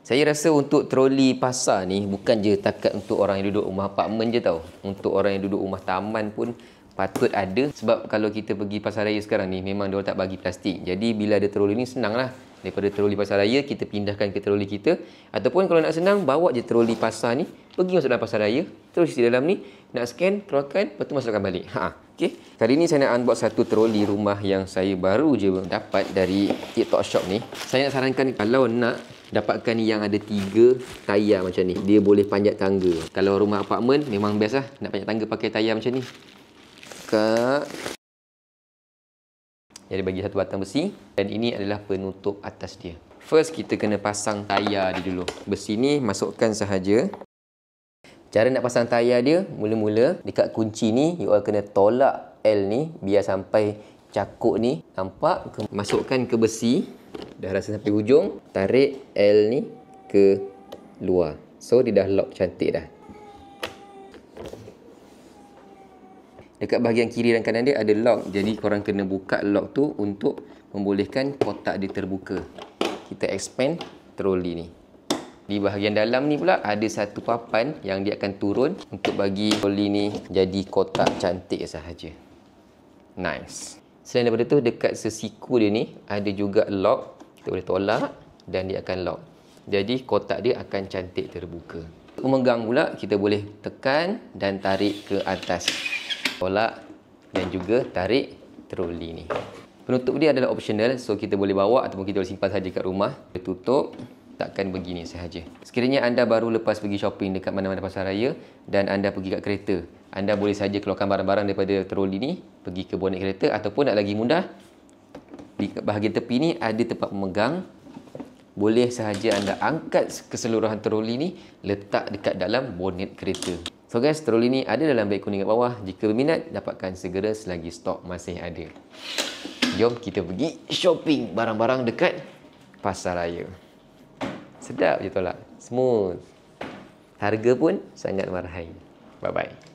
Saya rasa untuk troli pasar ni bukan je takat untuk orang yang duduk rumah apartmen je tau. Untuk orang yang duduk rumah taman pun patut ada. Sebab kalau kita pergi pasar raya sekarang ni, memang diorang tak bagi plastik. Jadi bila ada troli ni senang lah. Daripada troli pasar raya, kita pindahkan ke troli kita. Ataupun kalau nak senang, bawa je troli pasar ni, pergi masuk dalam pasar raya, terus di dalam ni, nak scan, keluarkan, lepas tu masukkan balik. Okay. Kali ni saya nak unbox satu troli rumah yang saya baru je dapat dari TikTok Shop ni. Saya nak sarankan kalau nak dapatkan yang ada 3 tayar macam ni, dia boleh panjat tangga. Kalau rumah apartmen memang best lah nak panjat tangga pakai tayar macam ni. Jadi bagi satu batang besi, dan ini adalah penutup atas dia. First kita kena pasang tayar dia dulu. Besi ni masukkan sahaja. Cara nak pasang tayar dia, mula-mula dekat kunci ni you all kena tolak L ni biar sampai cakuk ni nampak. Masukkan ke besi, dah rasa sampai hujung, tarik L ni ke luar. So dia dah lock cantik dah. Dekat bahagian kiri dan kanan dia ada lock. Jadi korang kena buka lock tu untuk membolehkan kotak dia terbuka. Kita expand troli ni. Di bahagian dalam ni pula ada satu papan yang dia akan turun untuk bagi troli ni jadi kotak cantik sahaja. Nice. Selain daripada tu, dekat sesiku dia ni ada juga lock. Kita boleh tolak dan dia akan lock. Jadi kotak dia akan cantik terbuka. Untuk memegang pula, kita boleh tekan dan tarik ke atas. Tolak dan juga tarik troli ni. Penutup dia adalah optional, so kita boleh bawa ataupun kita boleh simpan saja kat rumah. Kita tutup, takkan begini sahaja. Sekiranya anda baru lepas pergi shopping dekat mana-mana pasar raya dan anda pergi kat kereta, anda boleh saja keluarkan barang-barang daripada troli ni, pergi ke bonet kereta, ataupun nak lagi mudah, di bahagian tepi ni ada tempat memegang. Boleh sahaja anda angkat keseluruhan troli ni, letak dekat dalam bonet kereta. So guys, troli ni ada dalam beg kuning kat bawah. Jika berminat, dapatkan segera selagi stok masih ada. Jom kita pergi shopping barang-barang dekat pasar raya. Sedap je tolak. Smooth. Harga pun sangat marhain. Bye-bye.